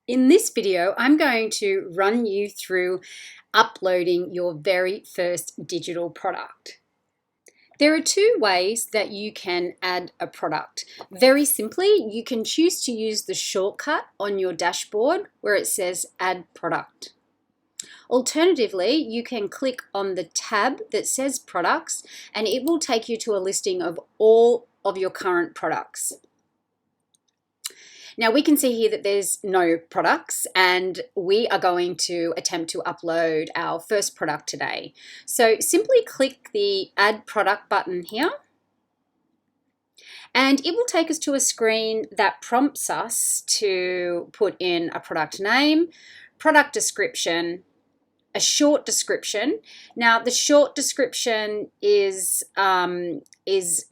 In this video, I'm going to run you through uploading your very first digital product. There are two ways that you can add a product. Very simply, you can choose to use the shortcut on your dashboard where it says Add Product. Alternatively, you can click on the tab that says Products and it will take you to a listing of all of your current products. Now we can see here that there's no products and we are going to attempt to upload our first product today. So simply click the Add Product button here and it will take us to a screen that prompts us to put in a product name, product description, a short description. Now the short description is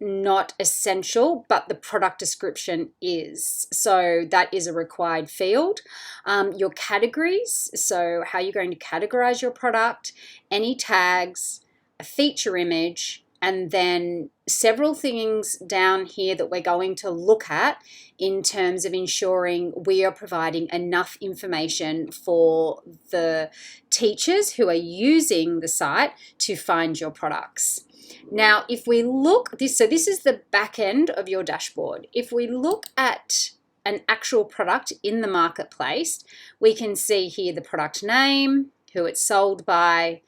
not essential, but the product description is. So that is a required field. Your categories, so how you're going to categorize your product, any tags, a feature image, and then several things down here that we're going to look at in terms of ensuring we are providing enough information for the teachers who are using the site to find your products. Now, if we look, this is the back end of your dashboard. If we look at an actual product in the marketplace, we can see here the product name, who it's sold by,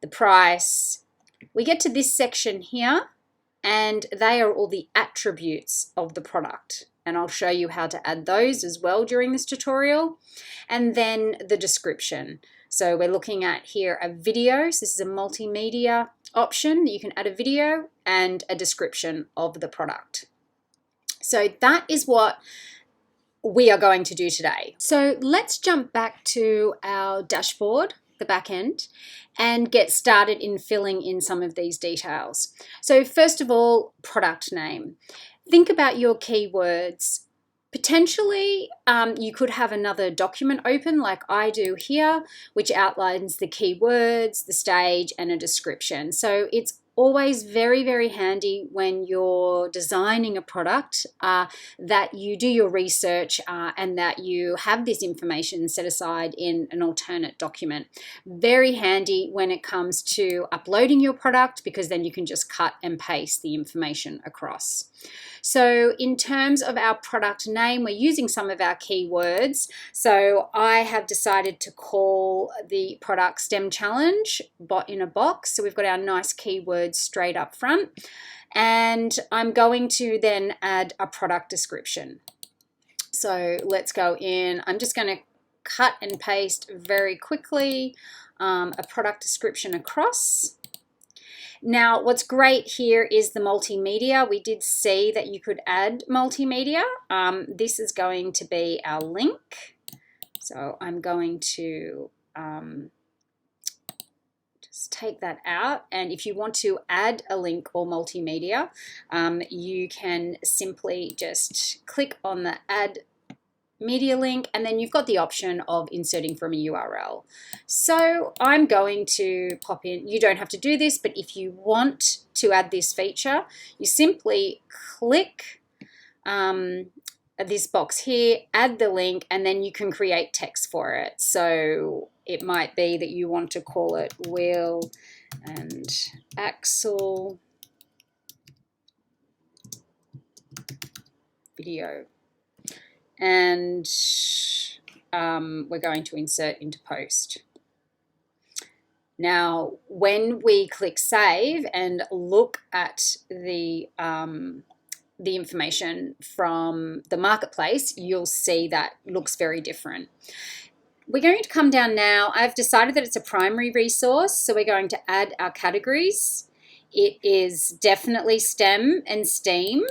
the price. We get to this section here and they are all the attributes of the product. And I'll show you how to add those as well during this tutorial. And then the description. So we're looking at here a video. So this is a multimedia option. You can add a video and a description of the product. So that is what we are going to do today. So let's jump back to our dashboard, the back end, and get started in filling in some of these details. So first of all, product name. Think about your keywords. Potentially, you could have another document open like I do here, which outlines the keywords, the stage, and a description. So it's always very, very handy when you're designing a product that you do your research and that you have this information set aside in an alternate document. Very handy when it comes to uploading your product because then you can just cut and paste the information across. So in terms of our product name, we're using some of our keywords. So I have decided to call the product STEM Challenge Bot in a Box. So we've got our nice keywords straight up front. And I'm going to then add a product description. So let's go in. I'm just going to cut and paste very quickly a product description across. Now, what's great here is the multimedia. We did see that you could add multimedia. This is going to be our link. So I'm going to just take that out. And if you want to add a link or multimedia, you can simply just click on the add media link, and then you've got the option of inserting from a URL. So I'm going to pop in, you don't have to do this, but if you want to add this feature, you simply click this box here, add the link, and then you can create text for it. So it might be that you want to call it wheel and axle video. And we're going to insert into post. Now, when we click save and look at the information from the marketplace, you'll see that looks very different. We're going to come down now. I've decided that it's a primary resource, so we're going to add our categories. It is definitely STEM and STEAM.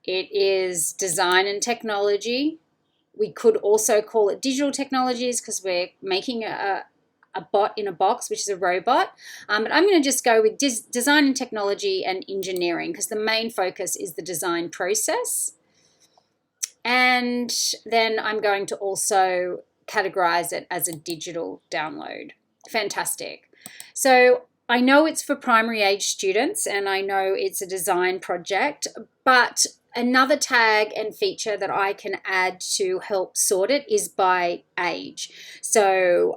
It is design and technology. We could also call it digital technologies because we're making a bot in a box, which is a robot. But I'm going to just go with design and technology and engineering because the main focus is the design process. And then I'm going to also categorize it as a digital download. Fantastic. So I know it's for primary age students and I know it's a design project, but Another tag and feature that I can add to help sort it is by age. So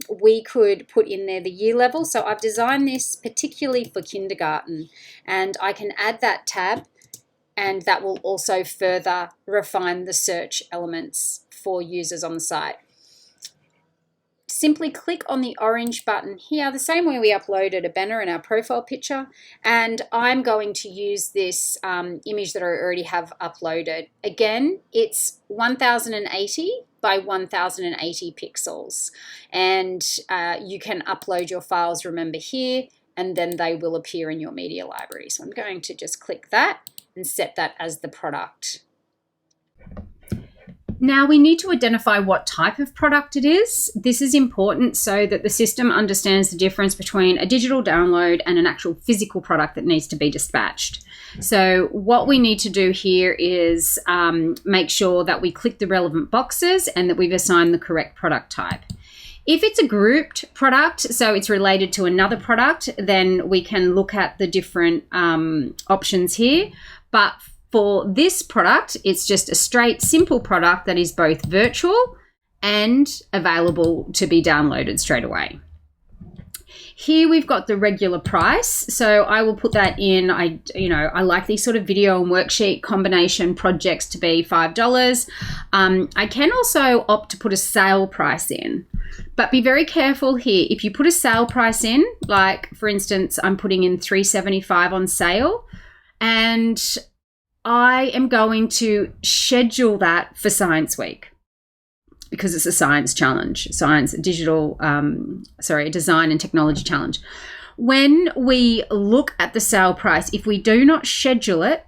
we could put in there the year level. So I've designed this particularly for kindergarten, and I can add that tab, and that will also further refine the search elements for users on the site. Simply click on the orange button here, the same way we uploaded a banner in our profile picture, and I'm going to use this image that I already have uploaded. Again, it's 1080 by 1080 pixels, and you can upload your files, remember, here, and then they will appear in your media library. So I'm going to just click that and set that as the product. Now we need to identify what type of product it is. This is important so that the system understands the difference between a digital download and an actual physical product that needs to be dispatched. So what we need to do here is make sure that we click the relevant boxes and that we've assigned the correct product type. If it's a grouped product, so it's related to another product, then we can look at the different options here. But for this product, it's just a straight, simple product that is both virtual and available to be downloaded straight away. Here we've got the regular price, so I will put that in. I like these sort of video and worksheet combination projects to be $5. I can also opt to put a sale price in, but be very careful here. If you put a sale price in, like for instance, I'm putting in $3.75 on sale, and I am going to schedule that for Science Week because it's a science challenge, a design and technology challenge. When we look at the sale price, if we do not schedule it,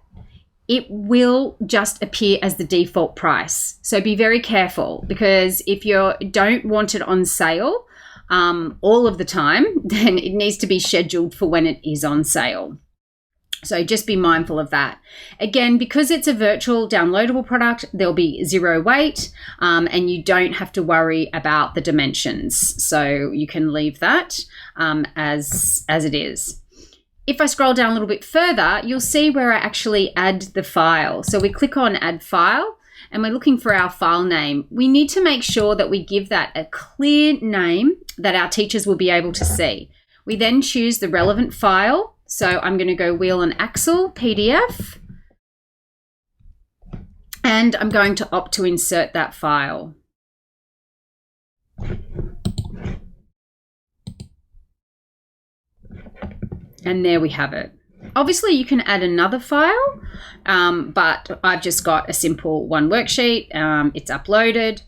it will just appear as the default price. So be very careful, because if you don't want it on sale all of the time, then it needs to be scheduled for when it is on sale. So just be mindful of that. Again, because it's a virtual downloadable product, there'll be 0 weight, and you don't have to worry about the dimensions. So you can leave that as it is. If I scroll down a little bit further, you'll see where I actually add the file. So we click on Add File, and we're looking for our file name. We need to make sure that we give that a clear name that our teachers will be able to see. We then choose the relevant file. So I'm going to go Wheel and Axle PDF, and I'm going to opt to insert that file. And there we have it. Obviously, you can add another file, but I've just got a simple one worksheet. It's uploaded.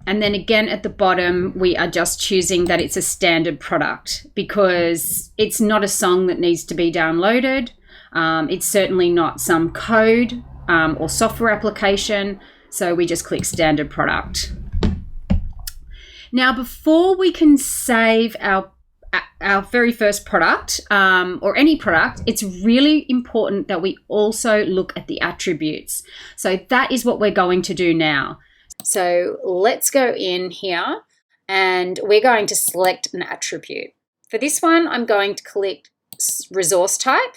And then again at the bottom, we are just choosing that it's a standard product, because it's not a song that needs to be downloaded. It's certainly not some code or software application. So we just click standard product. Now, before we can save our very first product or any product, it's really important that we also look at the attributes. So that is what we're going to do now. So let's go in here, and we're going to select an attribute. For this one, I'm going to click resource type,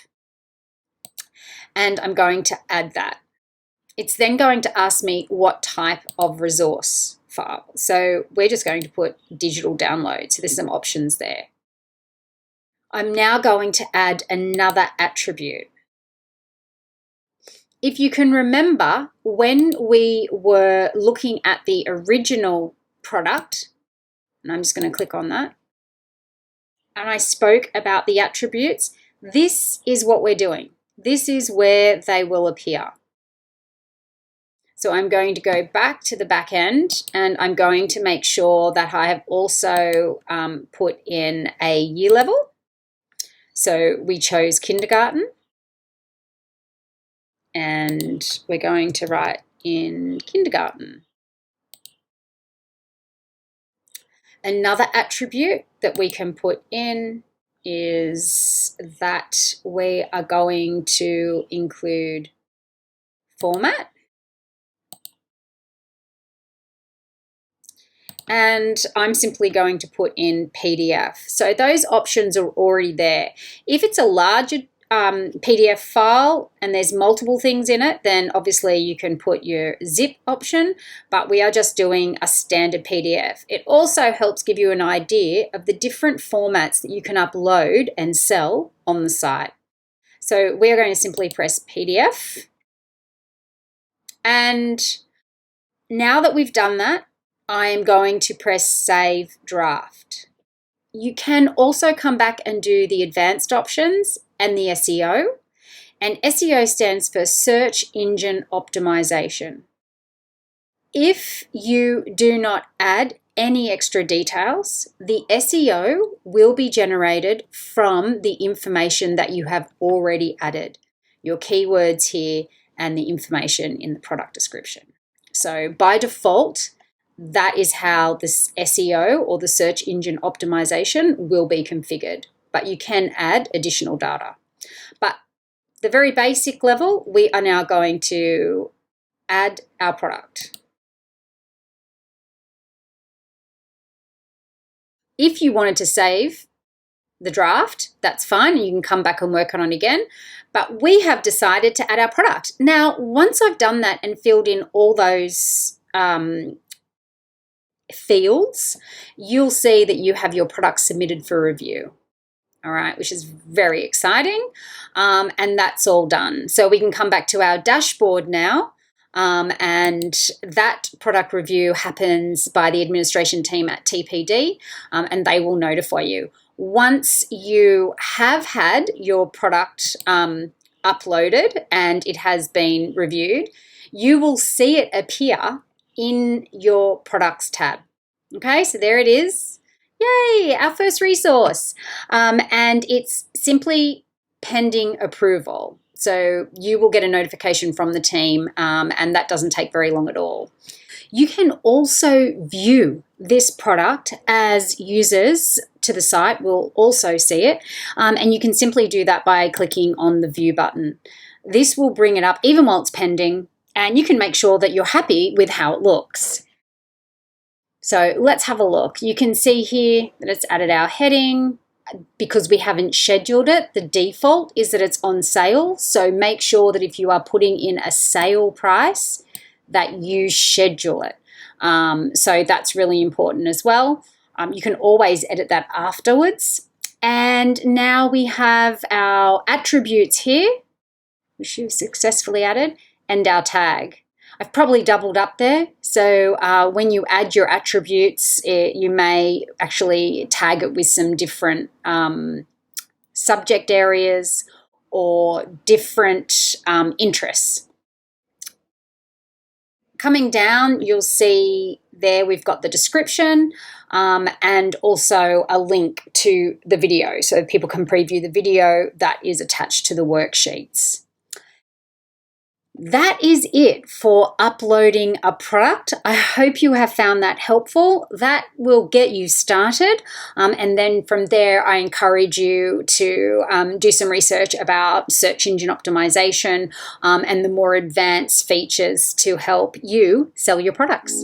and I'm going to add that. It's then going to ask me what type of resource file. So we're just going to put digital download. So there's some options there. I'm now going to add another attribute. If you can remember, when we were looking at the original product, and I'm just going to click on that, and I spoke about the attributes, this is what we're doing. This is where they will appear. So I'm going to go back to the back end, and I'm going to make sure that I have also put in a year level. So we chose kindergarten. And we're going to write in kindergarten. Another attribute that we can put in is that we are going to include format. And I'm simply going to put in PDF. So those options are already there. If it's a larger PDF file and there's multiple things in it, then obviously you can put your zip option, but we are just doing a standard PDF. It also helps give you an idea of the different formats that you can upload and sell on the site. So we're going to simply press PDF. And now that we've done that, I am going to press Save Draft. You can also come back and do the advanced options and the SEO. And SEO stands for Search Engine Optimization. If you do not add any extra details, the SEO will be generated from the information that you have already added, your keywords here and the information in the product description. So by default, that is how this SEO or the search engine optimization will be configured, but you can add additional data. But the very basic level, we are now going to add our product. If you wanted to save the draft, that's fine. You can come back and work on it again. But we have decided to add our product. Now, once I've done that and filled in all those fields, you'll see that you have your product submitted for review. All right, which is very exciting. And that's all done. So we can come back to our dashboard now. And that product review happens by the administration team at TPD, and they will notify you. Once you have had your product uploaded and it has been reviewed, you will see it appear in your products tab. Okay, so there it is. Yay, our first resource. And it's simply pending approval. So you will get a notification from the team, and that doesn't take very long at all. You can also view this product as users to the site will also see it, and you can simply do that by clicking on the view button. This will bring it up even while it's pending, and you can make sure that you're happy with how it looks. So let's have a look. You can see here that it's added our heading. Because we haven't scheduled it, the default is that it's on sale. So make sure that if you are putting in a sale price, that you schedule it. So that's really important as well. You can always edit that afterwards. And now we have our attributes here, which you've successfully added, and our tag. I've probably doubled up there. So when you add your attributes, you may actually tag it with some different subject areas or different interests. Coming down, you'll see there we've got the description and also a link to the video so people can preview the video that is attached to the worksheets. That is it for uploading a product. I hope you have found that helpful. That will get you started. And then from there, I encourage you to do some research about search engine optimization and the more advanced features to help you sell your products.